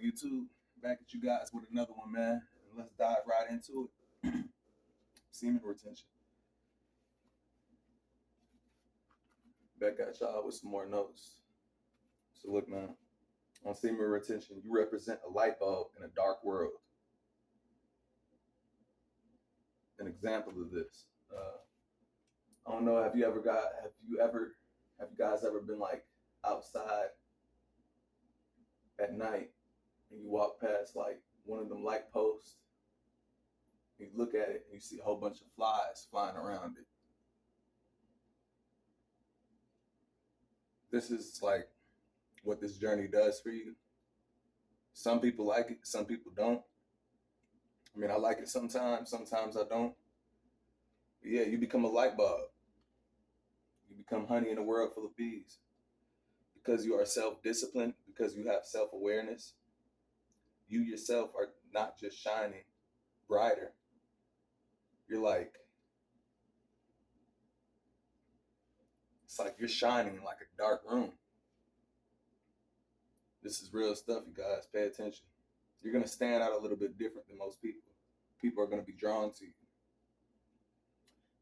YouTube? Back at you guys with another one, man. Let's dive right into it. Semen retention. Back at y'all with some more notes. So look, man. On semen retention, you represent a light bulb in a dark world. An example of this. I don't know. Have you guys ever been like outside at night and you walk past like one of them light posts? You look at it and you see a whole bunch of flies flying around it. This is like what this journey does for you. Some people like it, some people don't. I mean, I like it sometimes I don't. But yeah, you become a light bulb. You become honey in a world full of bees because you are self disciplined, because you have self awareness. You yourself are not just shining brighter. You're like, it's like you're shining in like a dark room. This is real stuff, you guys. Pay attention. You're going to stand out a little bit different than most people. People are going to be drawn to you.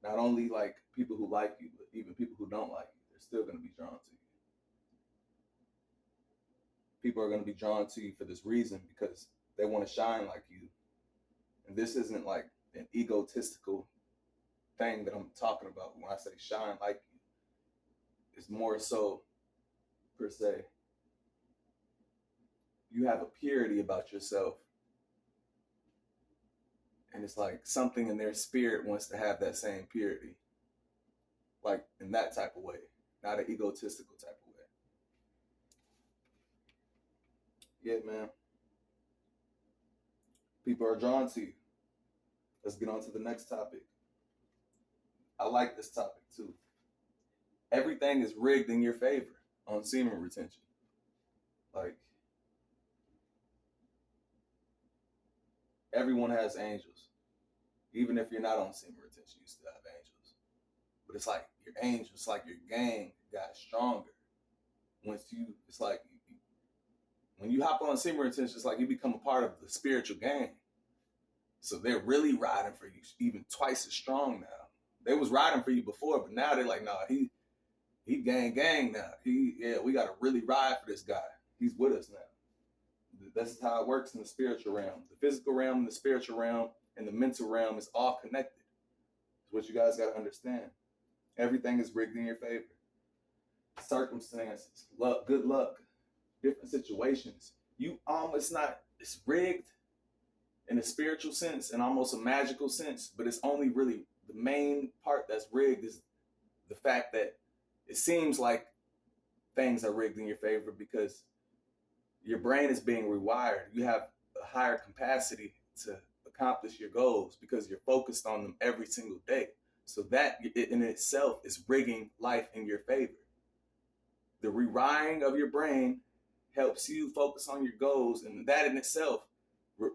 Not only like people who like you, but even people who don't like you, they're still going to be drawn to you. People are going to be drawn to you for this reason because they want to shine like you. And this isn't like an egotistical thing that I'm talking about when I say shine like you. It's more so, per se, you have a purity about yourself. And it's like something in their spirit wants to have that same purity. Like in that type of way, not an egotistical type of way. Yeah, man. People are drawn to you. Let's get on to the next topic. I like this topic too. Everything is rigged in your favor on semen retention. Like, everyone has angels. Even if you're not on semen retention, you still have angels. But it's like your angels, it's like your gang got stronger. It's like when you hop on semen retention, it's like you become a part of the spiritual gang. So they're really riding for you, even twice as strong now. They was riding for you before, but now they're like, nah, he gang now. We gotta really ride for this guy. He's with us now. That's how it works in the spiritual realm. The physical realm, the spiritual realm, and the mental realm is all connected. It's what you guys gotta understand. Everything is rigged in your favor. Circumstances, luck, good luck, different situations. It's rigged in a spiritual sense and almost a magical sense, but it's only really the main part that's rigged is the fact that it seems like things are rigged in your favor because your brain is being rewired. You have a higher capacity to accomplish your goals because you're focused on them every single day. So that in itself is rigging life in your favor. The rewiring of your brain helps you focus on your goals, and that in itself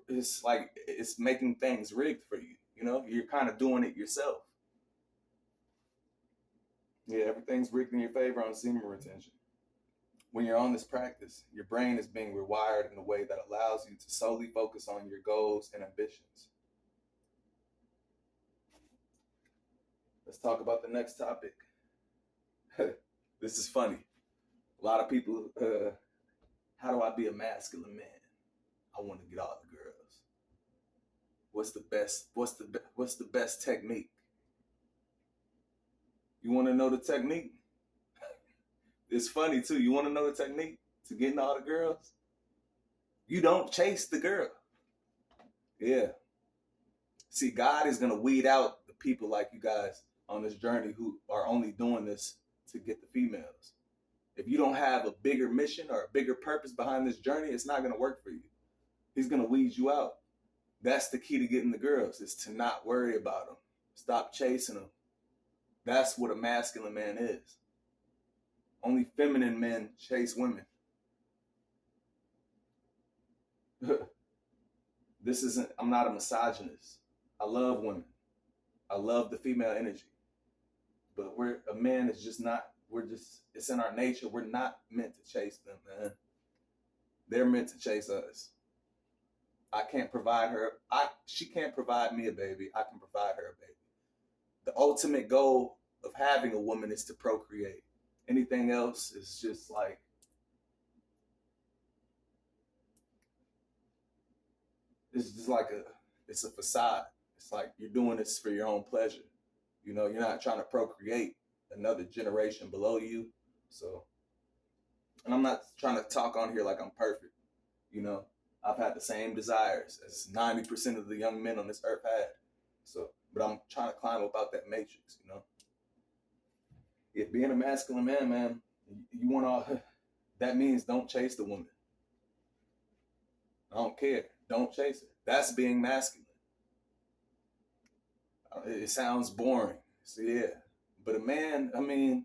is like it's making things rigged for you. You know, you're kind of doing it yourself. Yeah, everything's rigged in your favor on semen retention. When you're on this practice, your brain is being rewired in a way that allows you to solely focus on your goals and ambitions. Let's talk about the next topic. This is funny. A lot of people, how do I be a masculine man? I want to get all the girls. What's the best technique? You want to know the technique? It's funny too. You want to know the technique to getting all the girls? You don't chase the girl. Yeah. See, God is going to weed out the people like you guys on this journey who are only doing this to get the females. If you don't have a bigger mission or a bigger purpose behind this journey, it's not going to work for you. He's going to weed you out. That's the key to getting the girls, is to not worry about them. Stop chasing them. That's what a masculine man is. Only feminine men chase women. I'm not a misogynist. I love women. I love the female energy. But it's in our nature. We're not meant to chase them, man. They're meant to chase us. I can't provide her. She can't provide me a baby. I can provide her a baby. The ultimate goal of having a woman is to procreate. Anything else is just like, it's just like it's a facade. It's like you're doing this for your own pleasure. You know, you're not trying to procreate another generation below you. So, and I'm not trying to talk on here like I'm perfect. You know, I've had the same desires as 90% of the young men on this earth had. So, but I'm trying to climb up out that matrix, you know. If being a masculine man, you want all, that means don't chase the woman. I don't care. Don't chase her. That's being masculine. It sounds boring. So yeah. But a man, I mean,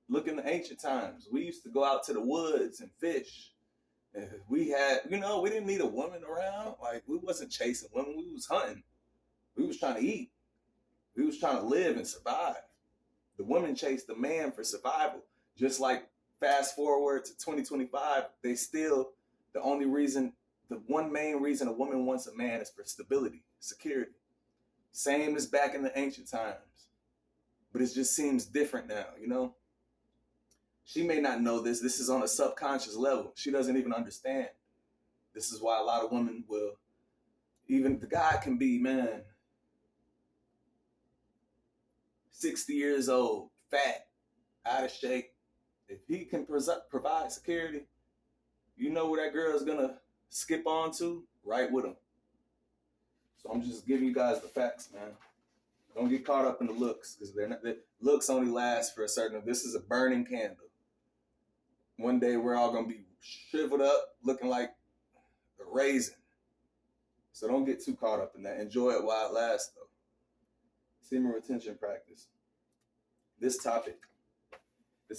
look in the ancient times. We used to go out to the woods and fish. We had, you know, we didn't need a woman around. Like, we wasn't chasing women. We was hunting. We was trying to eat. We was trying to live and survive. The woman chased the man for survival. Just like fast forward to 2025, they still, the one main reason a woman wants a man is for stability, security. Same as back in the ancient times. But it just seems different now, you know? She may not know this. This is on a subconscious level. She doesn't even understand. This is why a lot of women will, even the guy can be, man, 60 years old, fat, out of shape. If he can provide security, you know where that girl is going to skip on to? Right with him. So I'm just giving you guys the facts, man. Don't get caught up in the looks, because the looks only last for a certain. This is a burning candle. One day we're all gonna be shriveled up, looking like a raisin. So don't get too caught up in that. Enjoy it while it lasts, though. Semen retention practice. This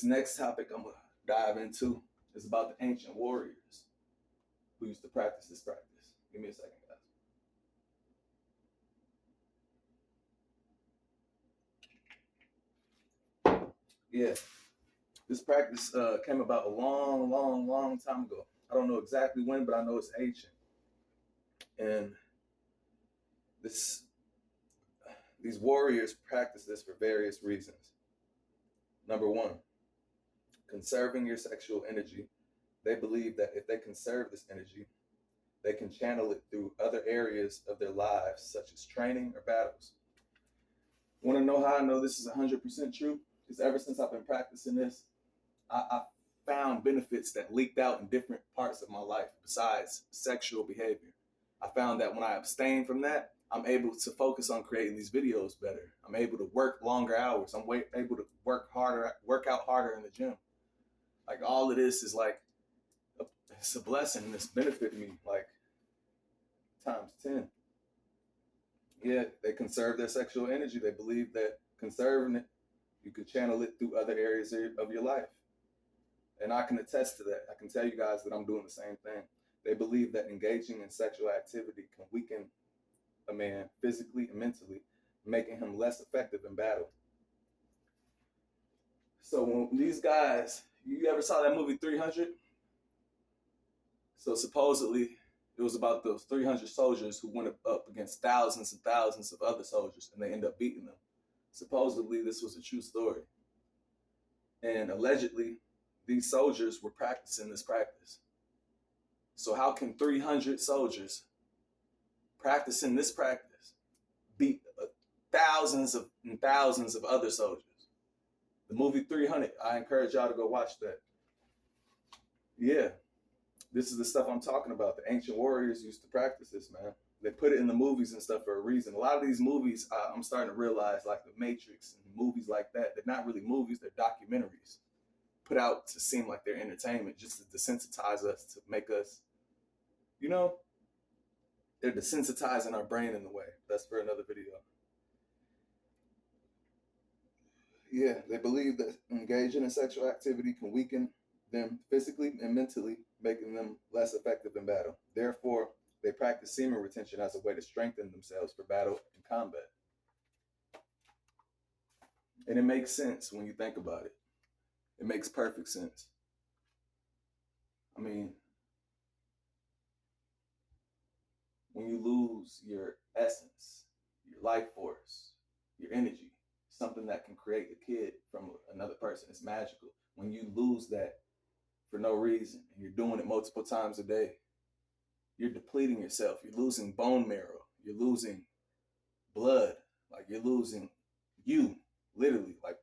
next topic I'm gonna dive into is about the ancient warriors who used to practice this practice. Give me a second, guys. Yeah. This practice came about a long time ago. I don't know exactly when, but I know it's ancient. And these warriors practice this for various reasons. Number one, conserving your sexual energy. They believe that if they conserve this energy, they can channel it through other areas of their lives, such as training or battles. Want to know how I know this is 100% true? Because ever since I've been practicing this, I found benefits that leaked out in different parts of my life besides sexual behavior. I found that when I abstain from that, I'm able to focus on creating these videos better. I'm able to work longer hours. I'm able to work out harder in the gym. Like, all of this is like, it's a blessing, and it's benefited me like times 10. Yeah, they conserve their sexual energy. They believe that conserving it, you can channel it through other areas of your life. And I can attest to that. I can tell you guys that I'm doing the same thing. They believe that engaging in sexual activity can weaken a man physically and mentally, making him less effective in battle. So when these guys, you ever saw that movie 300? So supposedly it was about those 300 soldiers who went up against thousands and thousands of other soldiers, and they end up beating them. Supposedly this was a true story. And allegedly, these soldiers were practicing this practice. So how can 300 soldiers practicing this practice beat thousands and thousands of other soldiers? The movie 300, I encourage y'all to go watch that. Yeah, this is the stuff I'm talking about. The ancient warriors used to practice this, man. They put it in the movies and stuff for a reason. A lot of these movies, I'm starting to realize, like The Matrix and movies like that, they're not really movies, they're documentaries put out to seem like they're entertainment, just to desensitize us, to make us, you know, they're desensitizing our brain in a way. That's for another video. Yeah, they believe that engaging in sexual activity can weaken them physically and mentally, making them less effective in battle. Therefore, they practice semen retention as a way to strengthen themselves for battle and combat. And it makes sense when you think about it. It makes perfect sense. I mean, when you lose your essence, your life force, your energy, something that can create a kid from another person. It's magical. When you lose that for no reason and you're doing it multiple times a day, you're depleting yourself. You're losing bone marrow. You're losing blood. Like you're losing you, literally, like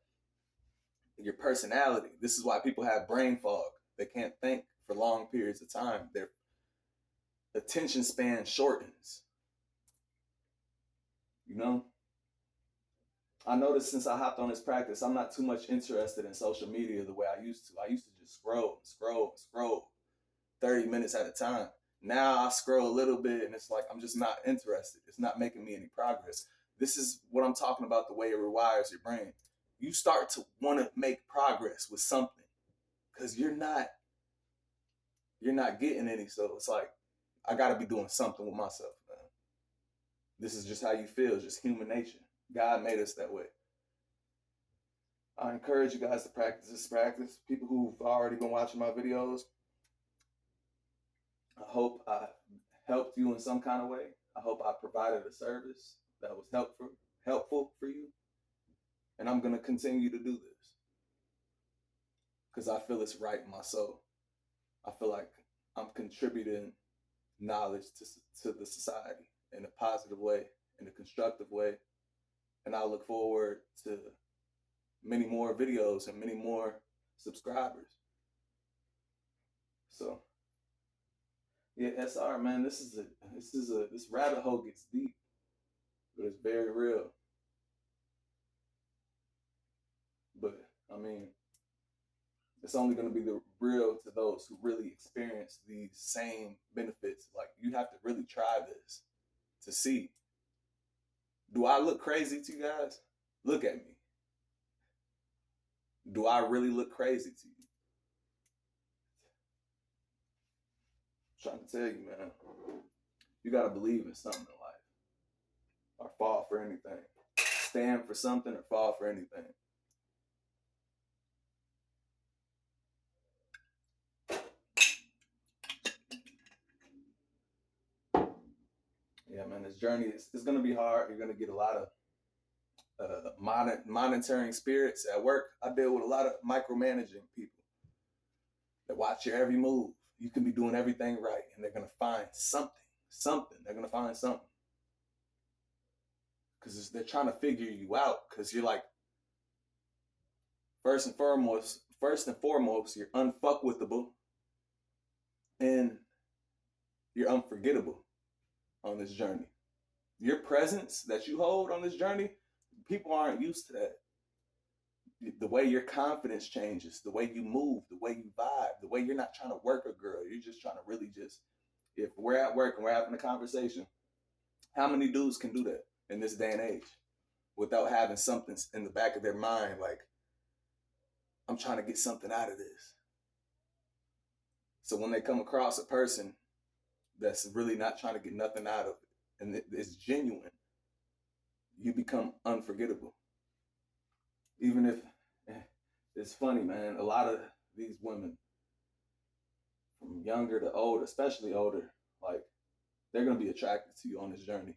your personality. This is why people have brain fog. They can't think for long periods of time. Their attention span shortens. You know? I noticed since I hopped on this practice, I'm not too much interested in social media the way I used to. I used to just scroll 30 minutes at a time. Now I scroll a little bit and it's like I'm just not interested. It's not making me any progress. This is what I'm talking about, the way it rewires your brain. You start to want to make progress with something because you're not getting any. So it's like, I got to be doing something with myself, man. This is just how you feel. It's just human nature. God made us that way. I encourage you guys to practice this practice. People who've already been watching my videos, I hope I helped you in some kind of way. I hope I provided a service that was helpful for you. And I'm going to continue to do this because I feel it's right in my soul. I feel like I'm contributing knowledge to the society in a positive way, in a constructive way. And I look forward to many more videos and many more subscribers. So, yeah, SR, man, this rabbit hole gets deep, but it's very real. But I mean, it's only going to be the real to those who really experience these same benefits. Like, you have to really try this to see. Do I look crazy to you guys? Look at me. Do I really look crazy to you? I'm trying to tell you, man. You got to believe in something in life or fall for anything. Stand for something or fall for anything. Yeah, man, this journey is going to be hard. You're going to get a lot of monitoring spirits at work. I deal with a lot of micromanaging people that watch your every move. You can be doing everything right, and they're going to find something. They're going to find something. Because they're trying to figure you out, because you're like, first and foremost, you're unfuckwithable, and you're unforgettable on this journey. Your presence that you hold on this journey, people aren't used to that. The way your confidence changes, the way you move, the way you vibe, the way you're not trying to work a girl, you're just trying to really just, if we're at work and we're having a conversation, how many dudes can do that in this day and age without having something in the back of their mind like, I'm trying to get something out of this. So when they come across a person that's really not trying to get nothing out of it and it's genuine, you become unforgettable. Even if, it's funny, man, a lot of these women, from younger to older, especially older, like, they're going to be attracted to you on this journey.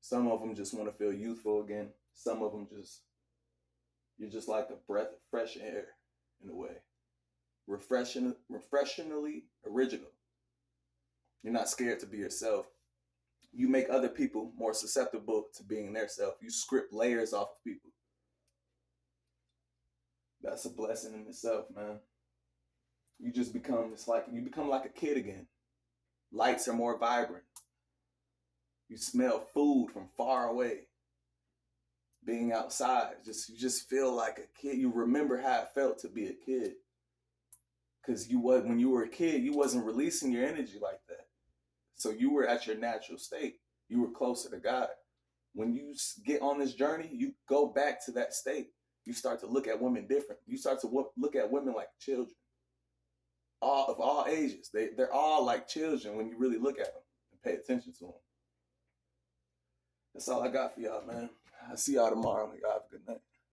Some of them just want to feel youthful again. Some of them you're just like a breath of fresh air in a way. Refreshingly original. You're not scared to be yourself. You make other people more susceptible to being their self. You script layers off of people. That's a blessing in itself, man. You just become like a kid again. Lights are more vibrant. You smell food from far away. Being outside, you just feel like a kid. You remember how it felt to be a kid. Because when you were a kid, you wasn't releasing your energy like that. So you were at your natural state. You were closer to God. When you get on this journey, you go back to that state. You start to look at women different. You start to look at women like children. Of all ages. They're all like children when you really look at them and pay attention to them. That's all I got for y'all, man. I'll see y'all tomorrow. Y'all have a good night.